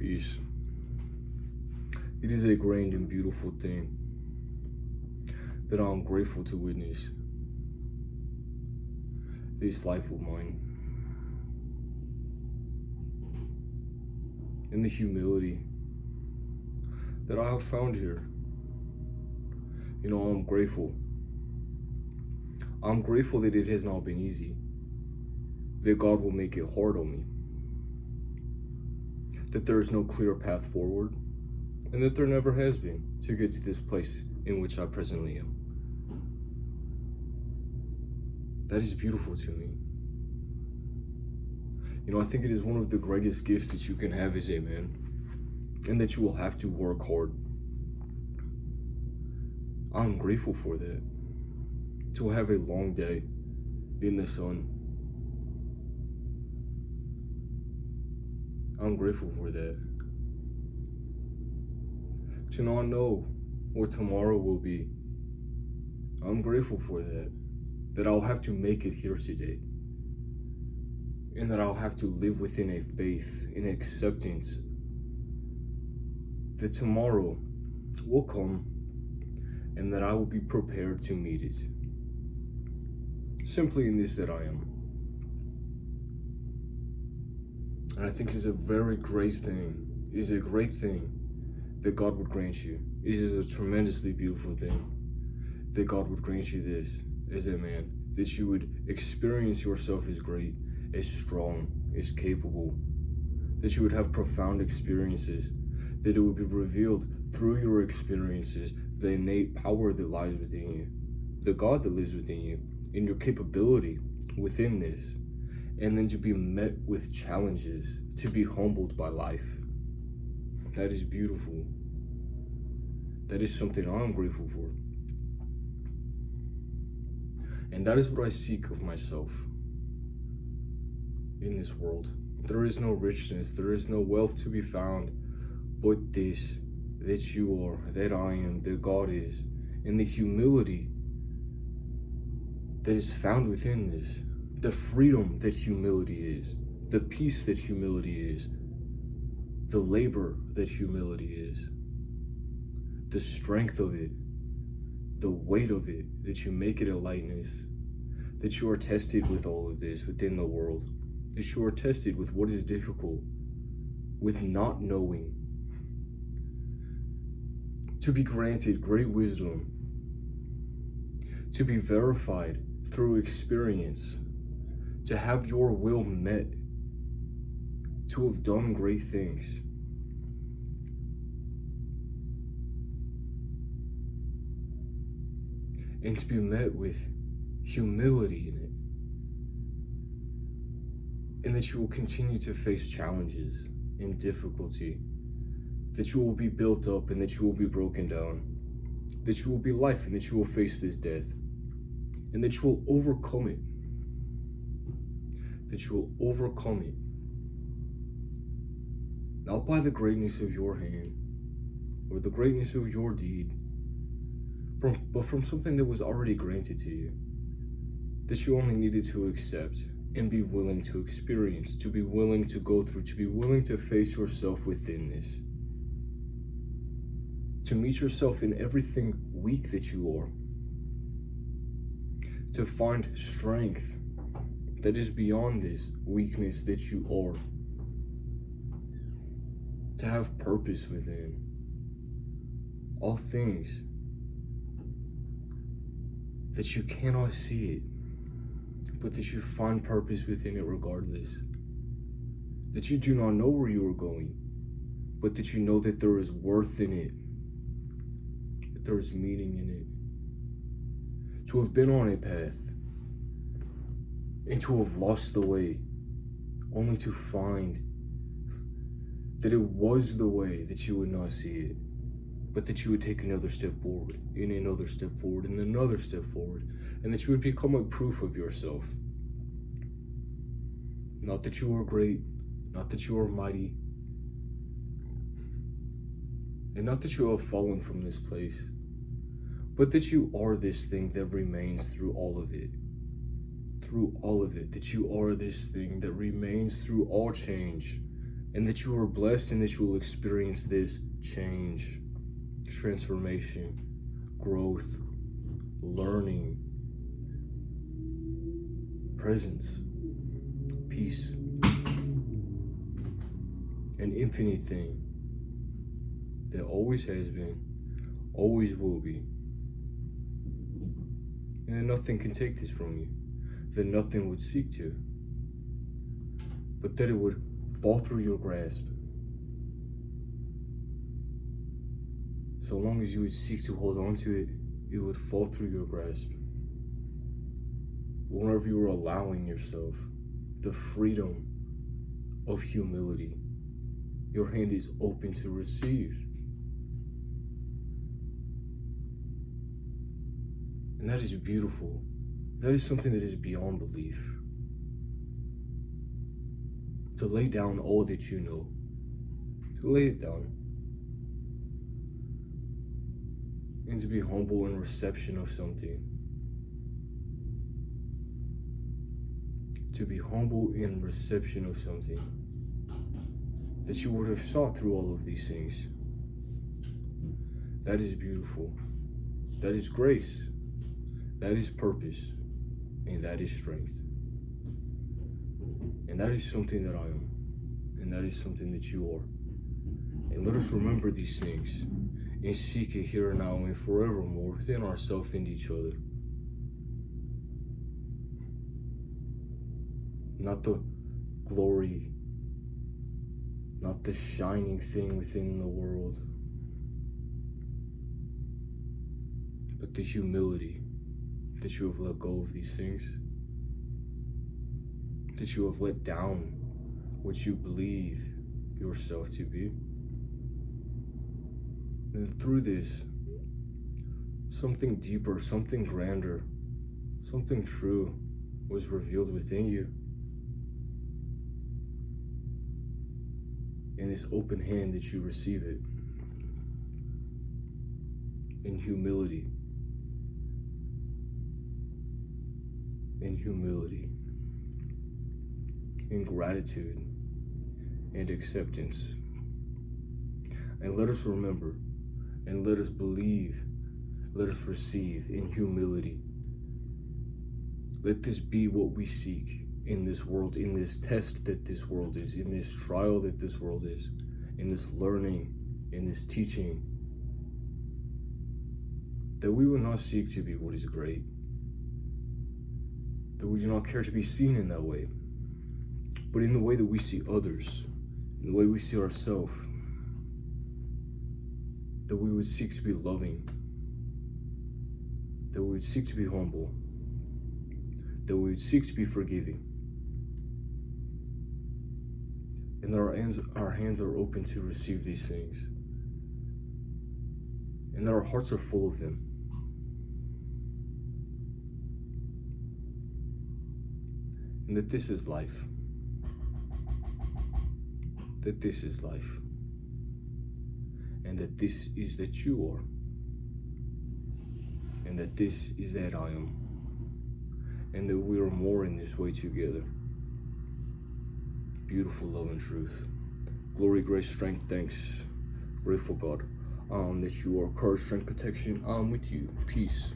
peace. It is a grand and beautiful thing that I am grateful to witness this life of mine, and the humility that I have found here. I'm grateful. I'm grateful that it has not been easy, that God will make it hard on me, that there is no clear path forward, and that there never has been to get to this place in which I presently am. That is beautiful to me. I think it is one of the greatest gifts that you can have as a man, and that you will have to work hard. I'm grateful for that. To have a long day in the sun. I'm grateful for that. To not know what tomorrow will be. I'm grateful for that. That I'll have to make it here today. And that I'll have to live within a faith, in acceptance, that tomorrow will come and that I will be prepared to meet it. Simply in this that I am. And I think it is a very great thing. It is a great thing that God would grant you. It is a tremendously beautiful thing that God would grant you this as a man, that you would experience yourself as great, as strong, as capable, that you would have profound experiences, that it would be revealed through your experiences the innate power that lies within you, the God that lives within you, and your capability within this, and then to be met with challenges, to be humbled by life. That is beautiful. That is something I'm grateful for. And that is what I seek of myself in this world. There is no richness, there is no wealth to be found, but this, that you are, that I am, that God is, and the humility that is found within this, the freedom that humility is, the peace that humility is, the labor that humility is, the strength of it, the weight of it, that you make it a lightness, that you are tested with all of this within the world, that you are tested with what is difficult, with not knowing, to be granted great wisdom, to be verified through experience, to have your will met, to have done great things. And to be met with humility in it. And that you will continue to face challenges and difficulty. That you will be built up and that you will be broken down. That you will be life and that you will face this death. And that you will overcome it. That you will overcome it. Not by the greatness of your hand or the greatness of your deed, but from something that was already granted to you, that you only needed to accept and be willing to experience, to be willing to go through, to be willing to face yourself within this, to meet yourself in everything weak that you are, to find strength that is beyond this weakness that you are, to have purpose within all things, that you cannot see it, but that you find purpose within it regardless. That you do not know where you are going, but that you know that there is worth in it, that there is meaning in it. To have been on a path, and to have lost the way, only to find that it was the way, that you would not see it, but that you would take another step forward, and another step forward, and another step forward, and that you would become a proof of yourself. Not that you are great, not that you are mighty, and not that you have fallen from this place, but that you are this thing that remains through all of it. Through all of it, that you are this thing that remains through all change, and that you are blessed and that you will experience this change, transformation, growth, learning, presence, peace, an infinite thing that always has been, always will be. And that nothing can take this from you, that nothing would seek to, but that it would fall through your grasp. So long as you would seek to hold on to it, it would fall through your grasp. Whenever you are allowing yourself the freedom of humility, your hand is open to receive. And that is beautiful. That is something that is beyond belief. To lay down all that you know, to lay it down, and to be humble in reception of something. To be humble in reception of something that you would have sought through all of these things. That is beautiful. That is grace. That is purpose. And that is strength. And that is something that I am. And that is something that you are. And let us remember these things and seek it here and now and forevermore within ourselves and each other. Not the glory, not the shining thing within the world, but the humility that you have let go of these things, that you have let down what you believe yourself to be. And through this, something deeper, something grander, something true was revealed within you. In this open hand that you receive it, in humility, in gratitude and acceptance. And let us remember, and let us believe, let us receive in humility. Let this be what we seek in this world, in this test that this world is, in this trial that this world is, in this learning, in this teaching, that we will not seek to be what is great, that we do not care to be seen in that way, but in the way that we see others, in the way we see ourselves, that we would seek to be loving, that we would seek to be humble, that we would seek to be forgiving, and that our hands are open to receive these things, and that our hearts are full of them. And that this is life. That this is life. And that this is that you are. And that this is that I am. And that we are more in this way together. Beautiful love and truth. Glory, grace, strength, thanks. Grateful God that you are courage, strength, protection. I'm with you. Peace.